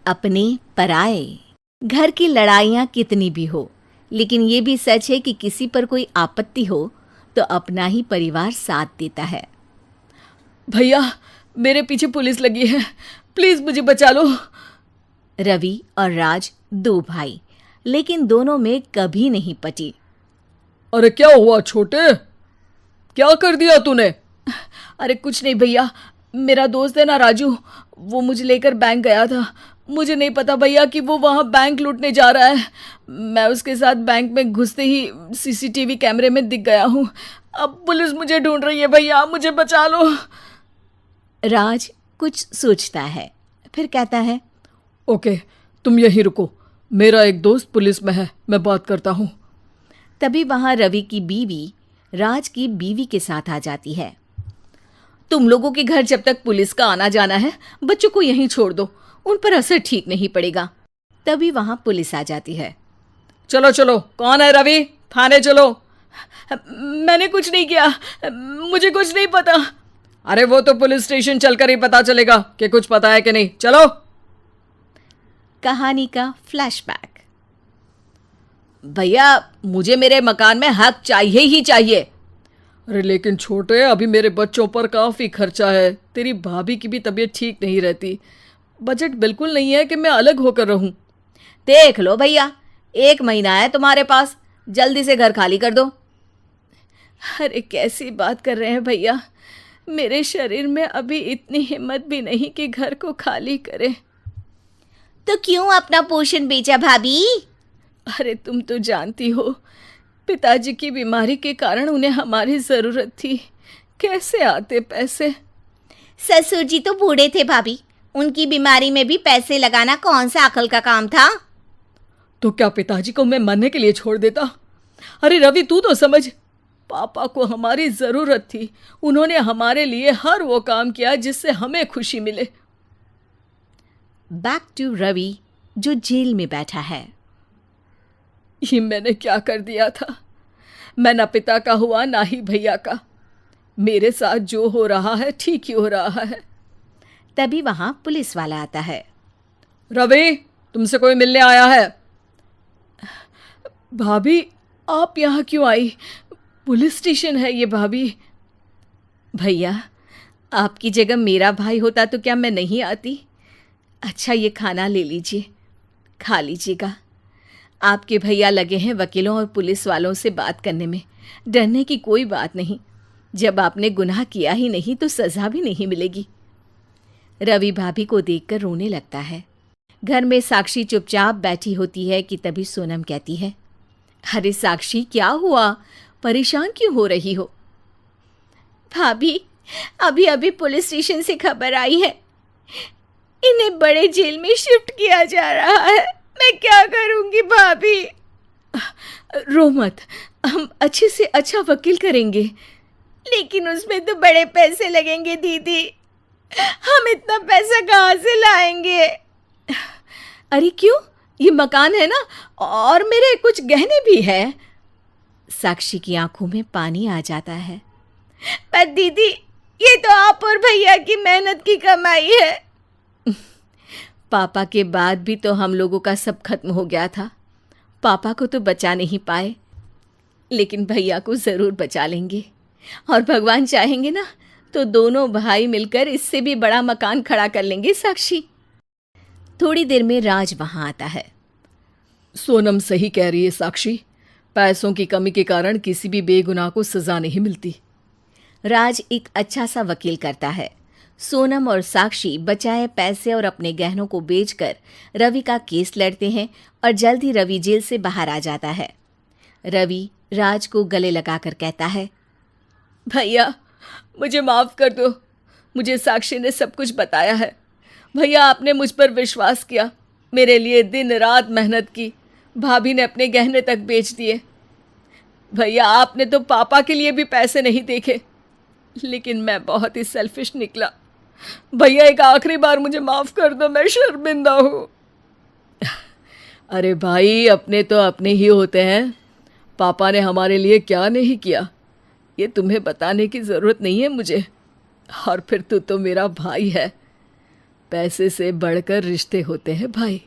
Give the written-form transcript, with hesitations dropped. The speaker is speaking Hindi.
अपने पराए। घर की लड़ाइयाँ कितनी भी हो, लेकिन ये भी सच है कि किसी पर कोई आपत्ति हो तो अपना ही परिवार साथ देता है। भैया, मेरे पीछे पुलिस लगी है, प्लीज मुझे बचा लो। रवि और राज दो भाई, लेकिन दोनों में कभी नहीं पटी। अरे क्या हुआ छोटे, क्या कर दिया तूने? अरे कुछ नहीं भैया, मेरा दोस्त है ना राजू, वो मुझे लेकर बैंक गया था। मुझे नहीं पता भैया कि वो वहाँ बैंक लूटने जा रहा है। मैं उसके साथ बैंक में घुसते ही सीसीटीवी कैमरे में दिख गया हूँ। अब पुलिस मुझे ढूंढ रही है भैया, मुझे बचा लो। राज कुछ सोचता है, फिर कहता है, ओके, तुम यहीं रुको, मेरा एक दोस्त पुलिस में है, मैं बात करता हूँ। तभी वहां रवि की बीवी राज की बीवी के साथ आ जाती है। तुम लोगों के घर जब तक पुलिस का आना जाना है, बच्चों को यहीं छोड़ दो, उन पर असर ठीक नहीं पड़ेगा। तभी वहां पुलिस आ जाती है। चलो चलो, कौन है रवि, थाने चलो। मैंने कुछ नहीं किया, मुझे कुछ नहीं पता। अरे वो तो पुलिस स्टेशन चलकर ही पता चलेगा कि कुछ पता है कि नहीं, चलो। कहानी का फ्लैशबैक। भैया, मुझे मेरे मकान में हक चाहिए ही चाहिए। अरे लेकिन छोटे, अभी मेरे बच्चों पर काफ़ी खर्चा है, तेरी भाभी की भी तबीयत ठीक नहीं रहती, बजट बिल्कुल नहीं है कि मैं अलग होकर रहूं। देख लो भैया, 1 महीना है तुम्हारे पास, जल्दी से घर खाली कर दो। अरे कैसी बात कर रहे हैं भैया, मेरे शरीर में अभी इतनी हिम्मत भी नहीं कि घर को खाली करे। तो क्यों अपना पोषण बेचा भाभी? अरे तुम तो जानती हो, पिताजी की बीमारी के कारण उन्हें हमारी जरूरत थी, कैसे आते पैसे। ससुर जी तो बूढ़े थे भाभी, उनकी बीमारी में भी पैसे लगाना कौन सा अकल का काम था। तो क्या पिताजी को मैं मरने के लिए छोड़ देता? अरे रवि, तू तो समझ, पापा को हमारी ज़रूरत थी, उन्होंने हमारे लिए हर वो काम किया जिससे हमें खुशी मिले। बैक टू रवि, जो जेल में बैठा है। ये मैंने क्या कर दिया था? मैं ना पिता का हुआ ना ही भैया का। मेरे साथ जो हो रहा है ठीक ही हो रहा है। तभी वहां पुलिस वाला आता है। रवि, तुमसे कोई मिलने आया है। भाभी, आप यहाँ क्यों आई? पुलिस स्टेशन है ये भाभी। भैया, आपकी जगह मेरा भाई होता तो क्या मैं नहीं आती? अच्छा, ये खाना ले लीजिए, खा लीजिएगा। आपके भैया लगे हैं वकीलों और पुलिस वालों से बात करने में, डरने की कोई बात नहीं। जब आपने गुनाह किया ही नहीं तो सज़ा भी नहीं मिलेगी। रवि भाभी को देखकर रोने लगता है। घर में साक्षी चुपचाप बैठी होती है कि तभी सोनम कहती है, अरे साक्षी, क्या हुआ, परेशान क्यों हो रही हो? भाभी, अभी अभी पुलिस स्टेशन से खबर आई है, इन्हें बड़े जेल में शिफ्ट किया जा रहा है। मैं क्या करूंगी भाभी? रो मत, हम अच्छे से अच्छा वकील करेंगे। लेकिन उसमें तो बड़े पैसे लगेंगे दीदी, हम इतना पैसा कहाँ से लाएंगे? अरे क्यों, ये मकान है ना, और मेरे कुछ गहने भी है। साक्षी की आंखों में पानी आ जाता है। पर दीदी, ये तो आप और भैया की मेहनत की कमाई है। पापा के बाद भी तो हम लोगों का सब खत्म हो गया था। पापा को तो बचा नहीं पाए, लेकिन भैया को ज़रूर बचा लेंगे। और भगवान चाहेंगे ना तो दोनों भाई मिलकर इससे भी बड़ा मकान खड़ा कर लेंगे साक्षी। थोड़ी देर में राज वहाँ आता है। सोनम सही कह रही है साक्षी, पैसों की कमी के कारण किसी भी बेगुनाह को सज़ा नहीं मिलती। राज एक अच्छा सा वकील करता है। सोनम और साक्षी बचाए पैसे और अपने गहनों को बेचकर रवि का केस लड़ते हैं और जल्द ही रवि जेल से बाहर आ जाता है। रवि राज को गले लगाकर कहता है, भैया मुझे माफ़ कर दो, मुझे साक्षी ने सब कुछ बताया है। भैया, आपने मुझ पर विश्वास किया, मेरे लिए दिन रात मेहनत की, भाभी ने अपने गहने तक बेच दिए। भैया, आपने तो पापा के लिए भी पैसे नहीं देखे, लेकिन मैं बहुत ही सेल्फिश निकला। भैया, एक आखिरी बार मुझे माफ़ कर दो, मैं शर्मिंदा हूँ। अरे भाई, अपने तो अपने ही होते हैं, पापा ने हमारे लिए क्या नहीं किया ये तुम्हें बताने की ज़रूरत नहीं है मुझे। और फिर तू तो मेरा भाई है। पैसे से बढ़कर रिश्ते होते हैं भाई।